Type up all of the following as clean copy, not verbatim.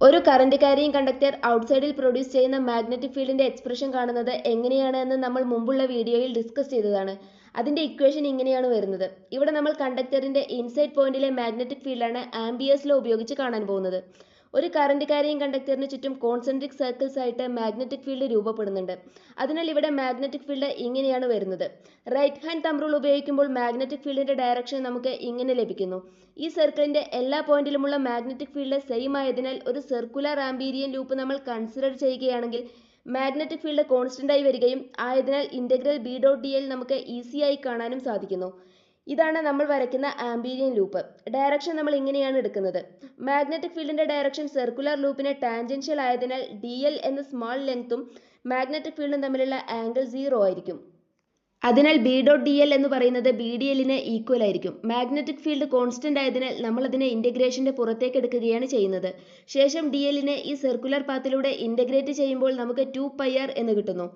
ഒരു current carrying conductor ഔട്ട്സൈഡിൽ produce ചെയ്യുന്ന magnetic ഫീൽഡിന്റെ എക്സ്പ്രഷൻ കാണുന്നത് എങ്ങനെയാണ് എന്ന് നമ്മൾ മുമ്പുള്ള വീഡിയോയിൽ ഡിസ്കസ് ചെയ്തതാണ്. അതിന്റെ ഇക്വേഷൻ ഇങ്ങനെയാണ് വരുന്നത്. ഇവിടെ നമ്മൾ കണ്ടക്ടറിന്റെ ഇൻസൈഡ് പോയിന്റിലെ മാഗ്നറ്റിക് ഫീൽഡാണ് ആംബിയേഴ്സ് ലോ ഉപയോഗിച്ച് കാണാൻ പോകുന്നത്. ഒരു കറന്റ് കാരിയിങ് കണ്ടക്ടറിന് ചുറ്റും കോൺസെൻട്രിക് സർക്കിൾസ് ആയിട്ട് മാഗ്നറ്റിക് ഫീൽഡ് രൂപപ്പെടുന്നുണ്ട്. അതിനാൽ ഇവിടെ മാഗ്നറ്റിക് ഫീൽഡ് ഇങ്ങനെയാണ് വരുന്നത്. റൈറ്റ് ഹാൻഡ് തമ്പ് റൂൾ ഉപയോഗിക്കുമ്പോൾ മാഗ്നറ്റിക് ഫീൽഡിന്റെ ഡയറക്ഷൻ നമുക്ക് ഇങ്ങനെ ലഭിക്കുന്നു. ഈ സർക്കിളിന്റെ എല്ലാ പോയിന്റിലുമുള്ള മാഗ്നറ്റിക് ഫീൽഡ് സെയിം ആയതിനാൽ ഒരു സർക്കുലർ ആംബീരിയൻ ലൂപ്പ് നമ്മൾ കൺസിഡർ ചെയ്യുകയാണെങ്കിൽ മാഗ്നറ്റിക് ഫീൽഡ് കോൺസ്റ്റന്റ് ആയി വരികയും ആയതിനാൽ integral B dot D L നമുക്ക് ഈസിയായി കാണാനും സാധിക്കുന്നു. ഇതാണ് നമ്മൾ വരയ്ക്കുന്ന ആംബീരിയൻ ലൂപ്പ്. ഡയറക്ഷൻ നമ്മൾ ഇങ്ങനെയാണ് എടുക്കുന്നത്. മാഗ്നറ്റിക് ഫീൽഡിന്റെ ഡയറക്ഷൻ സർക്കുലർ ലൂപ്പിന് ടാൻജൻഷ്യൽ ആയതിനാൽ ഡി എൽ എന്ന സ്മാൾ ലെങ്ത്തും മാഗ്നറ്റിക് ഫീൽഡും തമ്മിലുള്ള ആംഗിൾ 0 ആയിരിക്കും. അതിനാൽ ബി ഡോട്ട് ഡി എൽ എന്ന് പറയുന്നത് ബി ഡി എല്ലിന് ഈക്വൽ ആയിരിക്കും. മാഗ്നറ്റിക് ഫീൽഡ് കോൺസ്റ്റന്റ് ആയതിനാൽ നമ്മൾ അതിനെ ഇന്റഗ്രേഷന്റെ പുറത്തേക്ക് എടുക്കുകയാണ് ചെയ്യുന്നത്. ശേഷം ഡി എല്ലിനെ ഈ സർക്കുലർ പാത്തിലൂടെ ഇന്റഗ്രേറ്റ് ചെയ്യുമ്പോൾ നമുക്ക് 2πr എന്ന് കിട്ടുന്നു.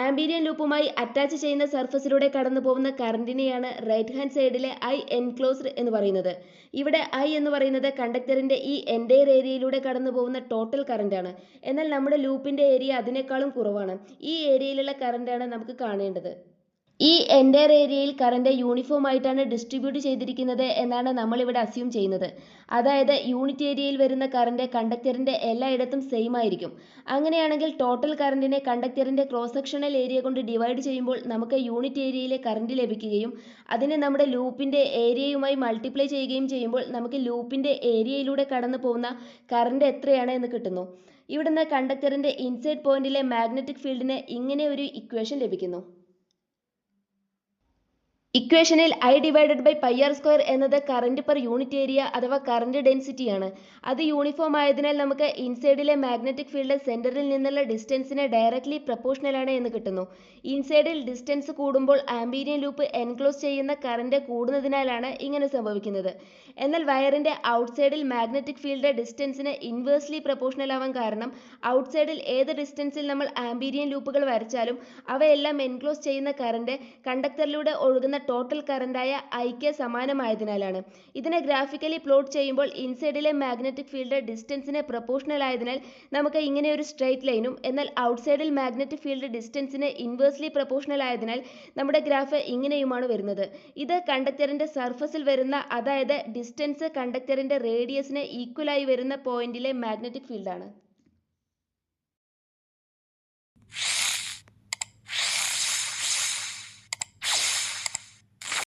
ആംബീരിയൻ ലൂപ്പുമായി അറ്റാച്ച് ചെയ്യുന്ന സർഫസിലൂടെ കടന്നു പോകുന്ന കറന്റിനെയാണ് റൈറ്റ് ഹാൻഡ് സൈഡിലെ ഐ എൻക്ലോസ്ഡ് എന്ന് പറയുന്നത്. ഇവിടെ ഐ എന്ന് പറയുന്നത് കണ്ടക്ടറിന്റെ ഈ എൻറ്റയർ ഏരിയയിലൂടെ കടന്നു പോകുന്ന ടോട്ടൽ കറന്റ് ആണ്. എന്നാൽ നമ്മുടെ ലൂപ്പിന്റെ ഏരിയ അതിനേക്കാളും കുറവാണ്. ഈ ഏരിയയിലുള്ള കറന്റാണ് നമുക്ക് കാണേണ്ടത്. ഈ എൻറ്റയർ ഏരിയയിൽ കറന്റ് യൂണിഫോം ആയിട്ടാണ് ഡിസ്ട്രിബ്യൂട്ട് ചെയ്തിരിക്കുന്നത് എന്നാണ് നമ്മൾ ഇവിടെ അസ്യൂം ചെയ്യുന്നത്. അതായത് യൂണിറ്റ് ഏരിയയിൽ വരുന്ന കറന്റ് കണ്ടക്ടറിന്റെ എല്ലായിടത്തും സെയിം ആയിരിക്കും. അങ്ങനെയാണെങ്കിൽ ടോട്ടൽ കറന്റിനെ കണ്ടക്ടറിന്റെ ക്രോസ് സെക്ഷണൽ ഏരിയ കൊണ്ട് ഡിവൈഡ് ചെയ്യുമ്പോൾ നമുക്ക് യൂണിറ്റ് ഏരിയയിലെ കറന്റ് ലഭിക്കുകയും അതിനെ നമ്മുടെ ലൂപ്പിന്റെ ഏരിയയുമായി മൾട്ടിപ്ലൈ ചെയ്യുകയും ചെയ്യുമ്പോൾ നമുക്ക് ലൂപ്പിന്റെ ഏരിയയിലൂടെ കടന്നു പോകുന്ന കറന്റ് എത്രയാണ് എന്ന് കിട്ടുന്നു. ഇവിടുന്ന് കണ്ടക്ടറിന്റെ ഇൻസൈഡ് പോയിന്റിലെ മാഗ്നറ്റിക് ഫീൽഡിന് ഇങ്ങനെ ഒരു ഇക്വേഷൻ ലഭിക്കുന്നു. ഇക്വേഷനിൽ I ഡിവൈഡഡ് ബൈ πr² എന്നത് കറന്റ് പെർ യൂണിറ്റ് ഏരിയ അഥവാ കറന്റ് ഡെൻസിറ്റിയാണ്. അത് യൂണിഫോം ആയതിനാൽ നമുക്ക് ഇൻസൈഡിലെ മാഗ്നറ്റിക് ഫീൽഡ് സെന്ററിൽ നിന്നുള്ള ഡിസ്റ്റൻസിന് ഡയറക്ട്ലി പ്രപ്പോർഷണൽ ആണ് എന്ന് കിട്ടുന്നു. ഇൻസൈഡിൽ ഡിസ്റ്റൻസ് കൂടുമ്പോൾ ആംബീരിയൻ ലൂപ്പ് എൻക്ലോസ് ചെയ്യുന്ന കറന്റ് കൂടുന്നതിനാലാണ് ഇങ്ങനെ സംഭവിക്കുന്നത്. എന്നാൽ വയറിന്റെ ഔട്ട്സൈഡിൽ മാഗ്നറ്റിക് ഫീൽഡ് ഡിസ്റ്റൻസിന് ഇൻവേഴ്സ്ലി പ്രപ്പോർഷണൽ ആവാൻ കാരണം ഔട്ട്സൈഡിൽ ഏത് ഡിസ്റ്റൻസിൽ നമ്മൾ ആംബീരിയൻ ലൂപ്പുകൾ വരച്ചാലും അവയെല്ലാം എൻക്ലോസ് ചെയ്യുന്ന കറന്റ് കണ്ടക്ടറിലൂടെ ഒഴുകുന്ന ടോട്ടൽ കറന്റായ ഐക്ക് സമാനമായതിനാലാണ്. ഇതിനെ ഗ്രാഫിക്കലി പ്ലോട്ട് ചെയ്യുമ്പോൾ ഇൻസൈഡിലെ മാഗ്നറ്റിക് ഫീൽഡ് ഡിസ്റ്റൻസിന് പ്രപ്പോർഷണൽ ആയതിനാൽ നമുക്ക് ഇങ്ങനെ ഒരു സ്ട്രെയിറ്റ് ലൈനും എന്നാൽ ഔട്ട്സൈഡിൽ മാഗ്നറ്റിക് ഫീൽഡ് ഡിസ്റ്റൻസിന് ഇൻവേഴ്സ്ലി പ്രപ്പോർഷണൽ ആയതിനാൽ നമ്മുടെ ഗ്രാഫ് ഇങ്ങനെയുമാണ് വരുന്നത്. ഇത് കണ്ടക്ടറിന്റെ സർഫസിൽ വരുന്ന അതായത് ഡിസ്റ്റൻസ് കണ്ടക്ടറിന്റെ റേഡിയസിന് ഈക്വൽ ആയി വരുന്ന പോയിന്റിലെ മാഗ്നറ്റിക് ഫീൽഡാണ്.